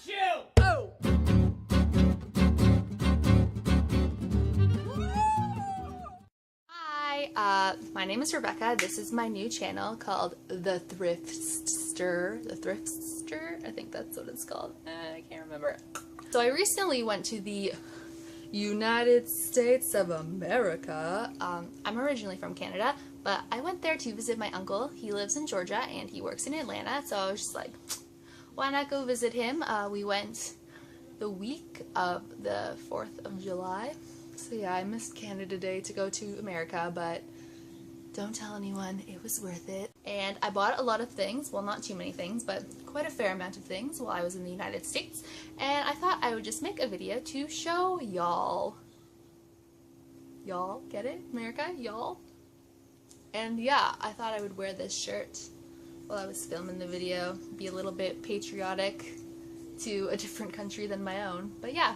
you! Oh! Hi, my name is Rebecca. This is my new channel called The Thriftster. The Thriftster? I think that's what it's called. I can't remember. So I recently went to the United States of America. I'm originally from Canada, but I went there to visit my uncle. He lives in Georgia and he works in Atlanta, so I was just like, why not go visit him? We went the week of the 4th of July. So yeah, I missed Canada Day to go to America, but don't tell anyone, it was worth it. And I bought a lot of things, well not too many things, but quite a fair amount of things while I was in the United States. And I thought I would just make a video to show y'all. Y'all, get it? America? Y'all? And yeah, I thought I would wear this shirt while I was filming the video, be a little bit patriotic to a different country than my own. But yeah,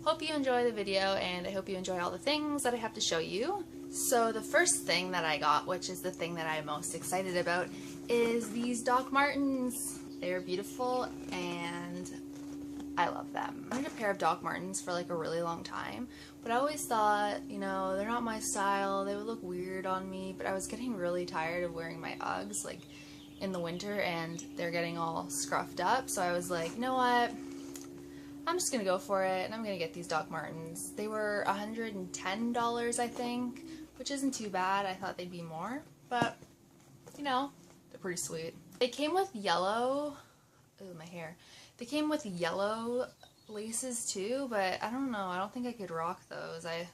hope you enjoy the video and I hope you enjoy all the things that I have to show you. So the first thing that I got, which is the thing that I'm most excited about, is these Doc Martens. They're beautiful and I love them. I wanted a pair of Doc Martens for like a really long time, but I always thought, you know, they're not my style, they would look weird on me, but I was getting really tired of wearing my Uggs like in the winter and they're getting all scruffed up, so I was like, you know what? I'm just gonna go for it and I'm gonna get these Doc Martens. They were $110, I think, which isn't too bad. I thought they'd be more, but you know, they're pretty sweet. They came with yellow, oh my hair. They came with yellow laces too, but I don't know, I don't think I could rock those. I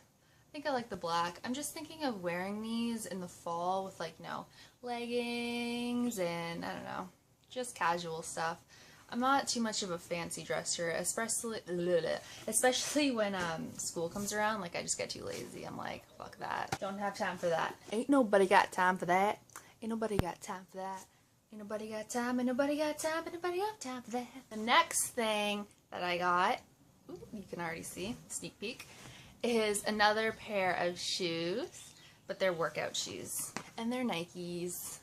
think I like the black. I'm just thinking of wearing these in the fall with like, no, leggings and I don't know, just casual stuff. I'm not too much of a fancy dresser, especially when school comes around. Like I just get too lazy. I'm like, fuck that. Don't have time for that. Ain't nobody got time for that. Ain't nobody got time for that. Ain't nobody got time. Ain't nobody got time. Ain't nobody got time for that. The next thing that I got, ooh, you can already see, sneak peek, is another pair of shoes, but they're workout shoes. And they're Nikes.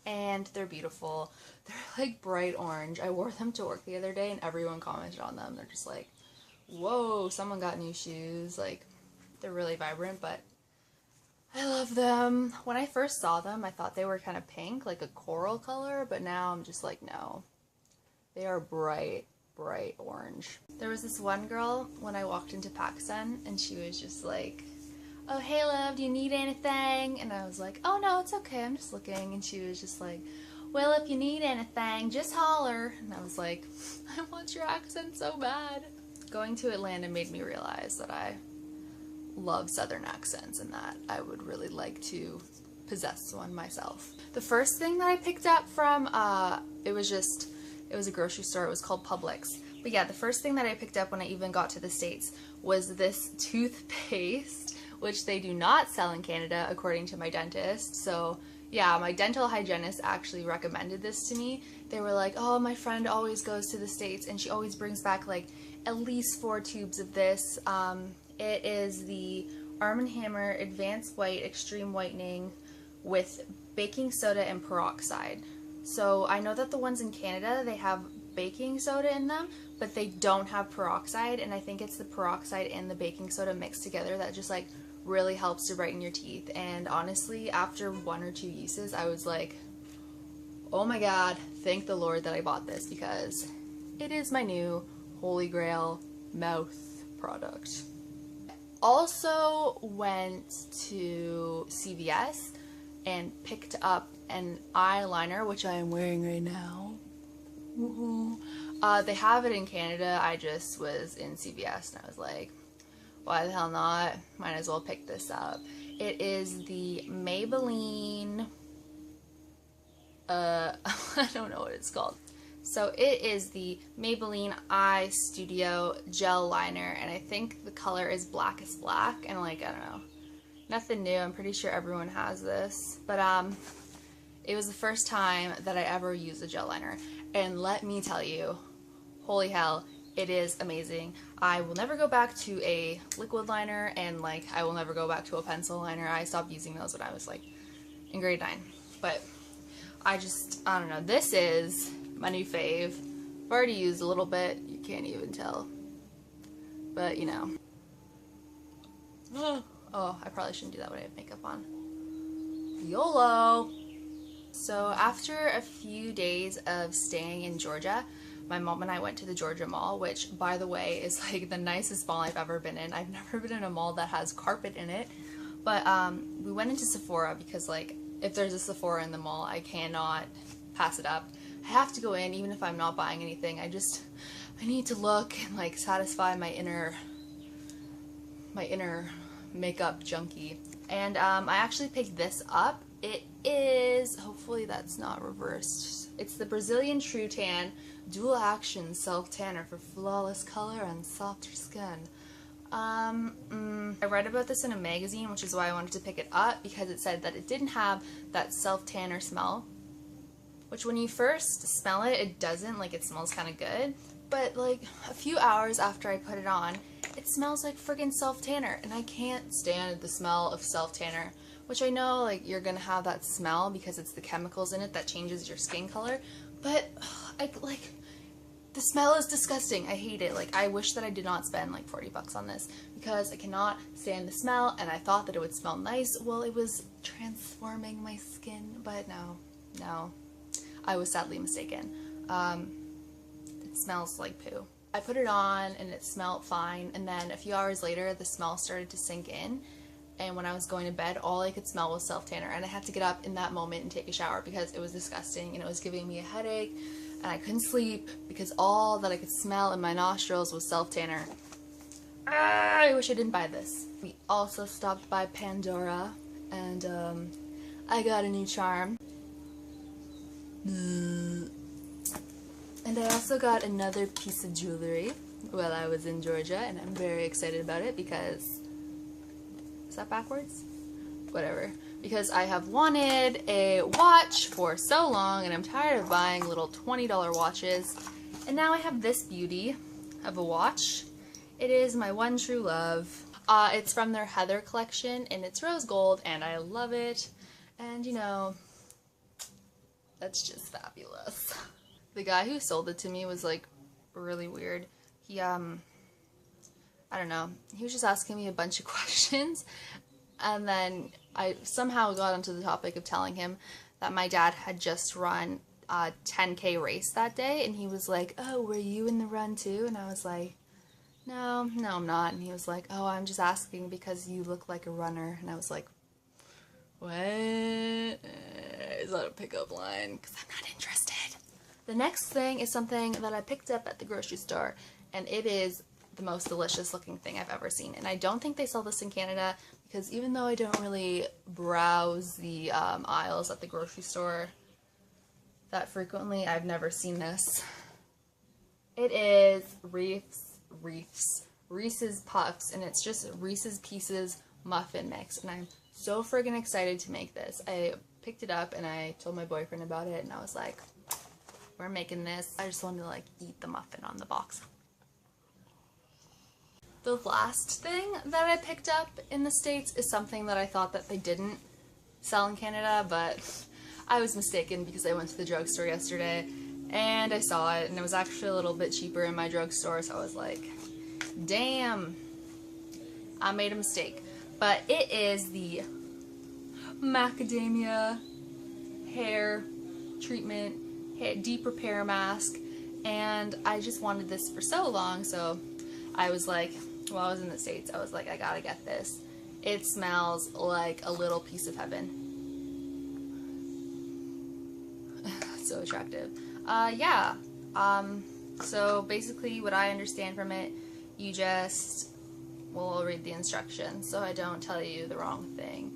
And they're beautiful. They're like bright orange. I wore them to work the other day and everyone commented on them. They're just like, whoa, someone got new shoes. Like, they're really vibrant, but I love them. When I first saw them, I thought they were kind of pink, like a coral color, but now I'm just like, no. They are bright, bright orange. There was this one girl when I walked into PacSun and she was just like, oh, hey love, do you need anything? And I was like, oh no, it's okay, I'm just looking. And she was just like, well, if you need anything, just holler. And I was like, I want your accent so bad. Going to Atlanta made me realize that I love Southern accents and that I would really like to possess one myself. The first thing that I picked up from, it was a grocery store, it was called Publix. But yeah, the first thing that I picked up when I even got to the States was this toothpaste, which they do not sell in Canada according to my dentist. So yeah, my dental hygienist actually recommended this to me. They were like, oh, my friend always goes to the States and she always brings back like at least 4 tubes of this. It is the Arm & Hammer Advanced White Extreme Whitening with baking soda and peroxide. So I know that the ones in Canada, they have baking soda in them, but they don't have peroxide, and I think it's the peroxide and the baking soda mixed together that just like really helps to brighten your teeth. And honestly, after 1 or 2 uses, I was like, oh my god, thank the Lord that I bought this, because it is my new holy grail mouth product. Also went to CVS and picked up an eyeliner, which I am wearing right now. They have it in Canada. I just was in CVS and I was like, why the hell not? Might as well pick this up. It is the Maybelline, I don't know what it's called. So it is the Maybelline Eye Studio Gel Liner, and I think the color is Blackest Black, and like, I don't know, nothing new. I'm pretty sure everyone has this, but it was the first time that I ever used a gel liner, and let me tell you, holy hell, it is amazing. I will never go back to a liquid liner, and like, I will never go back to a pencil liner. I stopped using those when I was like in grade 9, but I don't know, this is my new fave. I've already used a little bit, you can't even tell. But, you know. Oh, I probably shouldn't do that when I have makeup on. YOLO! So after a few days of staying in Georgia, my mom and I went to the Georgia Mall, which, by the way, is like the nicest mall I've ever been in. I've never been in a mall that has carpet in it. But we went into Sephora because, like, if there's a Sephora in the mall, I cannot pass it up. I have to go in even if I'm not buying anything. I need to look and, like, satisfy my inner makeup junkie. And I actually picked this up. It is, hopefully that's not reversed. It's the Brazilian True Tan Dual Action Self Tanner for flawless color and softer skin. I read about this in a magazine, which is why I wanted to pick it up, because it said that it didn't have that self tanner smell, which when you first smell it, it doesn't. Like, it smells kind of good, but like a few hours after I put it on, it smells like friggin' self tanner, and I can't stand the smell of self tanner. Which I know, like, you're gonna have that smell because it's the chemicals in it that changes your skin color, but the smell is disgusting. I hate it. Like, I wish that I did not spend like 40 bucks on this because I cannot stand the smell, and I thought that it would smell nice while it was transforming my skin, but no, I was sadly mistaken. It smells like poo. I put it on and it smelled fine, and then a few hours later the smell started to sink in. And when I was going to bed, all I could smell was self-tanner, and I had to get up in that moment and take a shower because it was disgusting and it was giving me a headache, and I couldn't sleep because all that I could smell in my nostrils was self-tanner. I wish I didn't buy this. We also stopped by Pandora, and I got a new charm. And I also got another piece of jewelry while I was in Georgia, and I'm very excited about it because... Is that backwards? Whatever. Because I have wanted a watch for so long, and I'm tired of buying little $20 watches. And now I have this beauty of a watch. It is my one true love. It's from their Heather collection, and it's rose gold, and I love it. And, you know, that's just fabulous. The guy who sold it to me was, like, really weird. He, I don't know, he was just asking me a bunch of questions, and then I somehow got onto the topic of telling him that my dad had just run a 10K race that day, and he was like, oh, were you in the run too? And I was like, no, I'm not. And he was like, oh, I'm just asking because you look like a runner. And I was like, what? Is that a pickup line? Because I'm not interested. The next thing is something that I picked up at the grocery store, and it is the most delicious looking thing I've ever seen. And I don't think they sell this in Canada, because even though I don't really browse the aisles at the grocery store that frequently, I've never seen this. It is Reese's Puffs, and it's just Reese's Pieces muffin mix, and I'm so friggin' excited to make this. I picked it up and I told my boyfriend about it, and I was like, we're making this. I just wanted to like eat the muffin on the box. The last thing that I picked up in the States is something that I thought that they didn't sell in Canada, but I was mistaken because I went to the drugstore yesterday and I saw it, and it was actually a little bit cheaper in my drugstore, so I was like, damn, I made a mistake. But it is the Macadamia hair treatment, deep repair mask, and I just wanted this for so long, so I was like, while I was in the States, I was like, I gotta get this. It smells like a little piece of heaven. So attractive. Yeah. So basically what I understand from it, you just, well, I'll read the instructions so I don't tell you the wrong thing.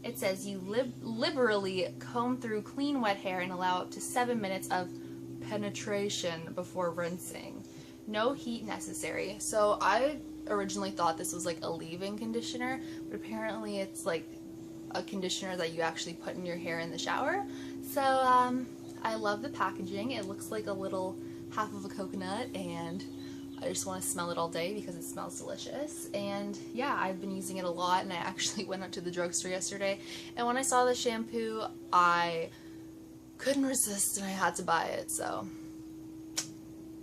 It says you liberally comb through clean wet hair and allow up to 7 minutes of penetration before rinsing. No heat necessary. So I originally thought this was like a leave-in conditioner, but apparently it's like a conditioner that you actually put in your hair in the shower. So I love the packaging. It looks like a little half of a coconut, and I just want to smell it all day because it smells delicious. And yeah, I've been using it a lot, and I actually went up to the drugstore yesterday, and when I saw the shampoo, I couldn't resist and I had to buy it, so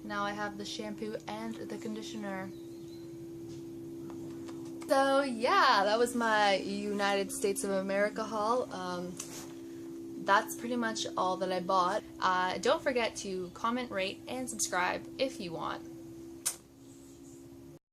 now I have the shampoo and the conditioner. So yeah, that was my United States of America haul. That's pretty much all that I bought. Don't forget to comment, rate, and subscribe if you want.